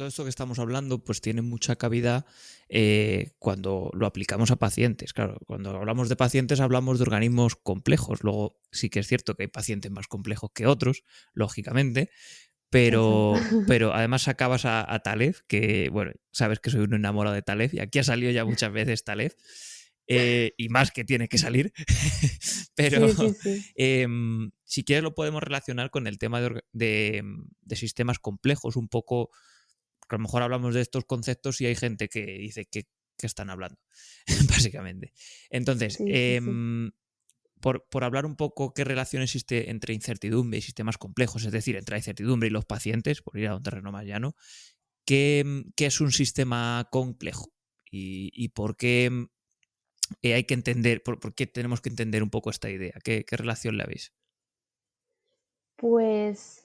todo esto que estamos hablando pues tiene mucha cabida cuando lo aplicamos a pacientes. Claro, cuando hablamos de pacientes hablamos de organismos complejos. Luego sí que es cierto que hay pacientes más complejos que otros, lógicamente, Exacto. pero además sacabas a Taleb, que bueno, sabes que soy un enamorado de Taleb y aquí ha salido ya muchas veces Taleb. Y más que tiene que salir, pero Sí, sí, sí. si quieres lo podemos relacionar con el tema de sistemas complejos, un poco, que a lo mejor hablamos de estos conceptos y hay gente que dice que están hablando, básicamente. Entonces, Sí, sí, sí. por hablar un poco qué relación existe entre incertidumbre y sistemas complejos, es decir, entre la incertidumbre y los pacientes, por ir a un terreno más llano, ¿qué es un sistema complejo? Y por qué hay que entender, por qué tenemos que entender un poco esta idea? ¿Qué relación la veis? Pues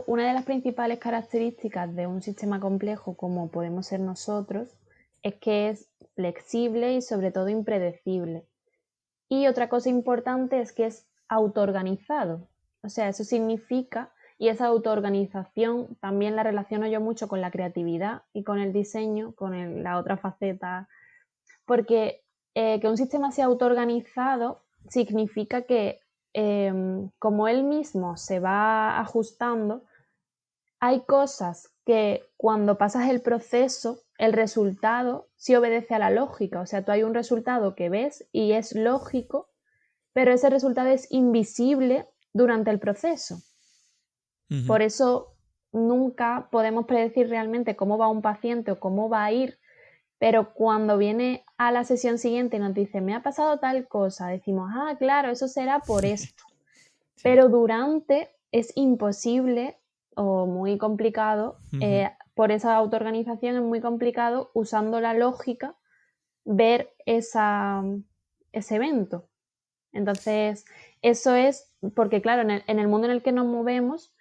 una de las principales características de un sistema complejo como podemos ser nosotros es que es flexible y sobre todo impredecible. Y otra cosa importante es que es autoorganizado. O sea, eso significa, y esa autoorganización también la relaciono yo mucho con la creatividad y con el diseño, con la otra faceta, porque que un sistema sea autoorganizado significa que como él mismo se va ajustando, hay cosas que cuando pasas el proceso, el resultado sí obedece a la lógica. O sea, tú hay un resultado que ves y es lógico, pero ese resultado es invisible durante el proceso. Uh-huh. Por eso nunca podemos predecir realmente cómo va un paciente o cómo va a ir, pero cuando viene a la sesión siguiente y nos dice, me ha pasado tal cosa, decimos, ah, claro, eso será por esto. Sí. Pero durante es imposible o muy complicado, Uh-huh. por esa autoorganización es muy complicado usando la lógica ver ese evento. Entonces, eso es porque, claro, en el mundo en el que nos movemos,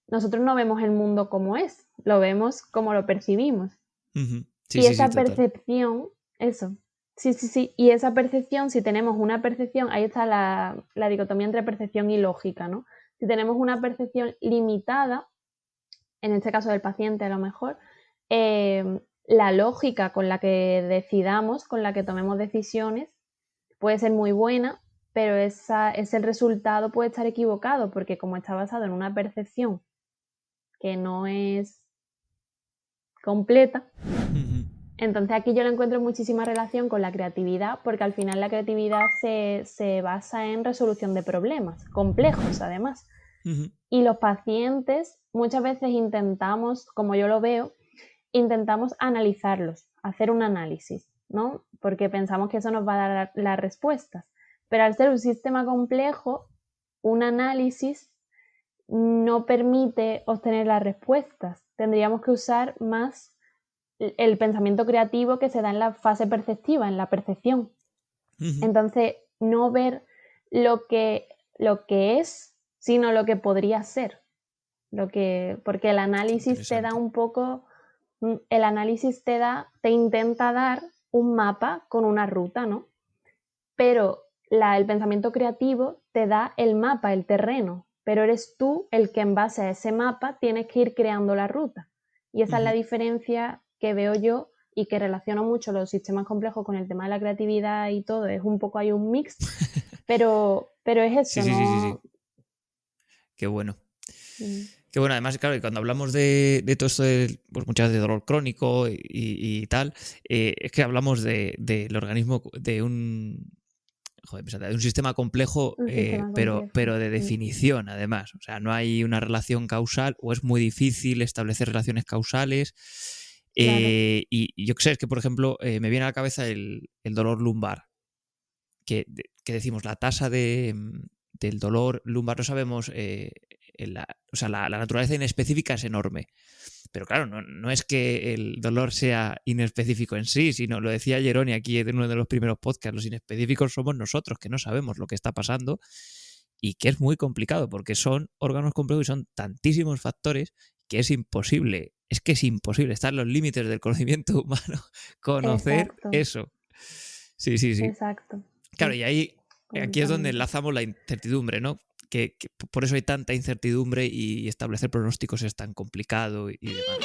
nosotros no vemos el mundo como es, lo vemos como lo percibimos. Uh-huh. Sí, Y sí, sí, esa total. percepción, eso, sí, sí, sí, y esa percepción, si tenemos una percepción, ahí está la dicotomía entre percepción y lógica, ¿no? Si tenemos una percepción limitada, en este caso del paciente a lo mejor, la lógica con la que decidamos, con la que tomemos decisiones, puede ser muy buena, pero ese resultado puede estar equivocado, porque como está basado en una percepción que no es completa, Uh-huh. entonces aquí yo le encuentro muchísima relación con la creatividad, porque al final la creatividad se basa en resolución de problemas, complejos además. Uh-huh. Y los pacientes muchas veces intentamos, como yo lo veo, intentamos analizarlos, hacer un análisis, ¿no? Porque pensamos que eso nos va a dar las respuestas. Pero al ser un sistema complejo, un análisis no permite obtener las respuestas. Tendríamos que usar más el pensamiento creativo que se da en la fase perceptiva, en la percepción. Uh-huh. Entonces, no ver lo que, lo que es, sino lo que podría ser. Porque el Qué análisis te da interesante. un poco, el análisis te intenta dar un mapa con una ruta, ¿no? Pero el pensamiento creativo te da el mapa, el terreno, pero eres tú el que en base a ese mapa tienes que ir creando la ruta. Y esa es la Uh-huh. diferencia que veo yo y que relaciono mucho los sistemas complejos con el tema de la creatividad y todo. Es un poco hay un mix, pero es Sí, eso, sí, sí, sí, sí. ¿no? Qué bueno. Mm. Qué bueno, además, claro, y cuando hablamos de todo esto, pues muchas veces de dolor crónico y tal, es que hablamos del organismo, joder, de un sistema complejo, Un sistema complejo. pero de definición, además. O sea, no hay una relación causal o es muy difícil establecer relaciones causales. Claro. Y yo que sé, es que, por ejemplo, me viene a la cabeza el dolor lumbar, que decimos la tasa del dolor lumbar, no sabemos, o sea, la naturaleza inespecífica es enorme. Pero claro, no es que el dolor sea inespecífico en sí, sino, lo decía Jeroni aquí en uno de los primeros podcasts, los inespecíficos somos nosotros, que no sabemos lo que está pasando y que es muy complicado porque son órganos complejos y son tantísimos factores que es imposible, estar en los límites del conocimiento humano, conocer Exacto, eso. Sí, sí, sí. exacto. Claro, y ahí, aquí es donde Completamente. enlazamos la incertidumbre, ¿no? que por eso hay tanta incertidumbre y establecer pronósticos es tan complicado y demás.